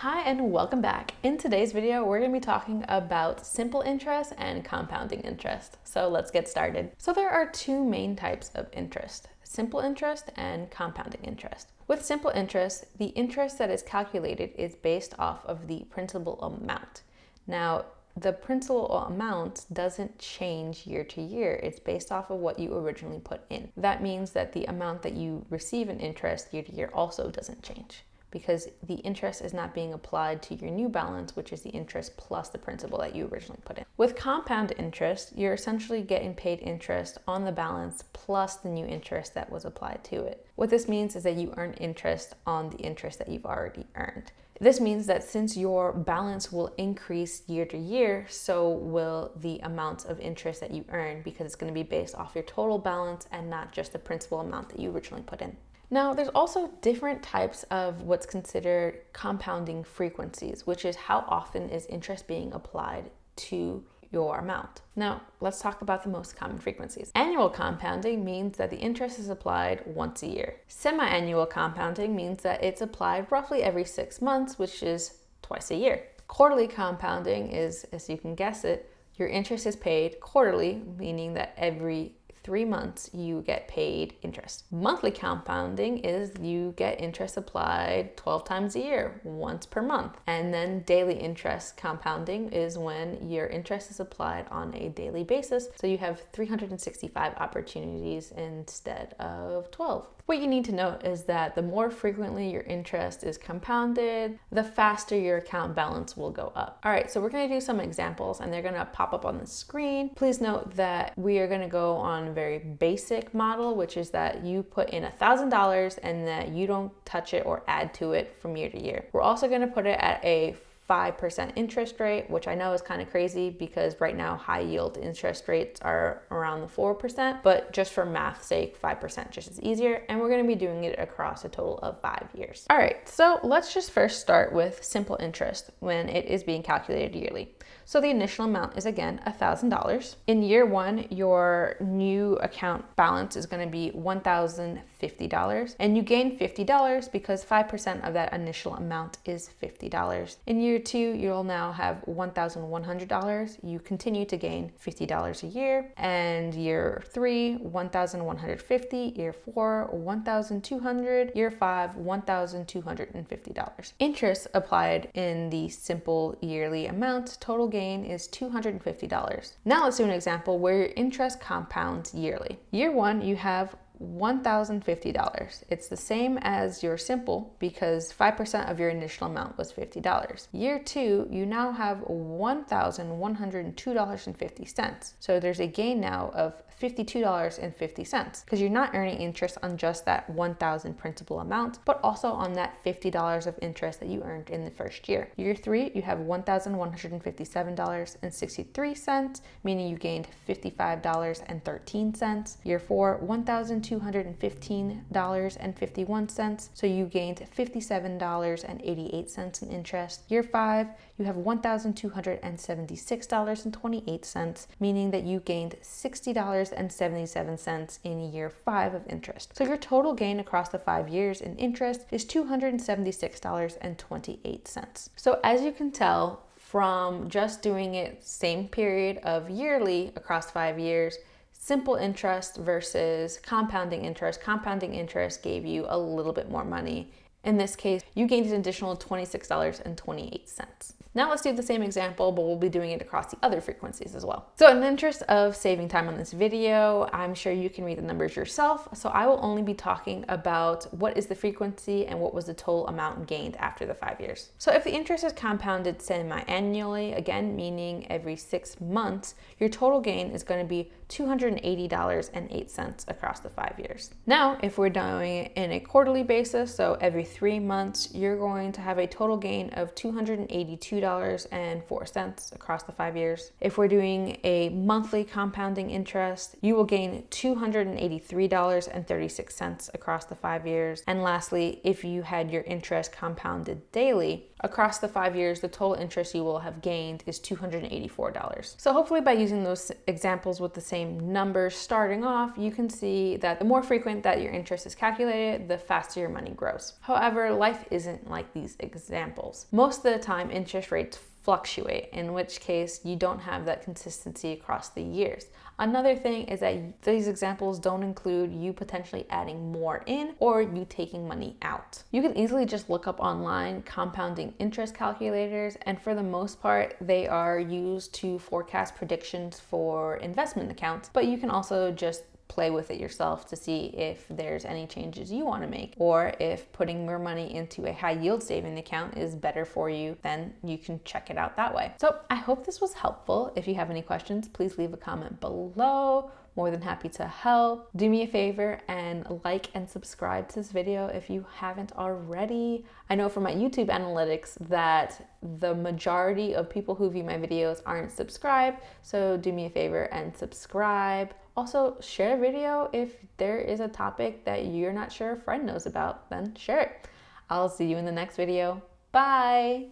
Hi and welcome back. In today's video, we're going to be talking about simple interest and compounding interest. So let's get started. So there are two main types of interest, simple interest and compounding interest. With simple interest, the interest that is calculated is based off of the principal amount. Now, the principal amount doesn't change year to year. It's based off of what you originally put in. That means that the amount that you receive in interest year to year also doesn't change, because the interest is not being applied to your new balance, which is the interest plus the principal that you originally put in. With compound interest, you're essentially getting paid interest on the balance plus the new interest that was applied to it. What this means is that you earn interest on the interest that you've already earned. This means that since your balance will increase year to year, so will the amount of interest that you earn, because it's going to be based off your total balance and not just the principal amount that you originally put in. Now, there's also different types of what's considered compounding frequencies, which is how often is interest being applied to your amount. Now, let's talk about the most common frequencies. Annual compounding means that the interest is applied once a year. Semi-annual compounding means that it's applied roughly every 6 months, which is twice a year. Quarterly compounding is, as you can guess it, your interest is paid quarterly, meaning that every 3 months you get paid interest. Monthly compounding is you get interest applied 12 times a year, once per month. And then daily interest compounding is when your interest is applied on a daily basis. So you have 365 opportunities instead of 12. What you need to note is that the more frequently your interest is compounded, the faster your account balance will go up. All right, so we're going to do some examples and they're going to pop up on the screen. Please note that we are going to go on a very basic model, which is that you put in $1,000 and that you don't touch it or add to it from year to year. We're also going to put it at a 5% interest rate, which I know is kind of crazy because right now high yield interest rates are around the 4%, but just for math's sake, 5% just is easier. And we're going to be doing it across a total of 5 years. All right, so let's just first start with simple interest when it is being calculated yearly. So the initial amount is again $1,000. In year one, your new account balance is going to be $1,050, and you gain $50 because 5% of that initial amount is $50. In year two, you'll now have $1,100. You continue to gain $50 a year, and year three, $1,150. Year four, $1,200. Year five, $1,250. Interest applied in the simple yearly amount total gain is $250. Now let's do an example where your interest compounds yearly. Year one, you have $1,050. It's the same as your simple because 5% of your initial amount was $50. Year two, you now have $1,102.50. So there's a gain now of $52.50 because you're not earning interest on just that $1,000 principal amount, but also on that $50 of interest that you earned in the first year. Year three, you have $1,157.63, meaning you gained $55.13. Year four, $1,215.51, so you gained $57.88 in interest. Year five, you have $1,276.28, meaning that you gained $60.77 in year five of interest. So your total gain across the 5 years in interest is $276.28. So as you can tell from just doing it same period of yearly across 5 years, simple interest versus compounding interest. Compounding interest gave you a little bit more money. In this case, you gained an additional $26.28. Now let's do the same example, but we'll be doing it across the other frequencies as well. So in the interest of saving time on this video, I'm sure you can read the numbers yourself. So I will only be talking about what is the frequency and what was the total amount gained after the 5 years. So if the interest is compounded semi-annually, again, meaning every 6 months, your total gain is going to be $280.08 across the 5 years. Now, if we're doing it in a quarterly basis, so every 3 months, you're going to have a total gain of $282.04 across the 5 years. If we're doing a monthly compounding interest, you will gain $283.36 across the 5 years. And lastly, if you had your interest compounded daily, Across the 5 years, the total interest you will have gained is $284. So hopefully by using those examples with the same numbers starting off, you can see that the more frequent that your interest is calculated, the faster your money grows. However, life isn't like these examples. Most of the time, interest rates fluctuate, in which case you don't have that consistency across the years. Another thing is that these examples don't include you potentially adding more in or you taking money out. You can easily just look up online compounding interest calculators, and for the most part, they are used to forecast predictions for investment accounts, but you can also just play with it yourself to see if there's any changes you want to make, or if putting more money into a high yield saving account is better for you, then you can check it out that way. So I hope this was helpful. If you have any questions, please leave a comment below. More than happy to help. Do me a favor and like and subscribe to this video if you haven't already. I know from my YouTube analytics that the majority of people who view my videos aren't subscribed, so do me a favor and subscribe. Also, share a video if there is a topic that you're not sure a friend knows about, then share it. I'll see you in the next video. Bye!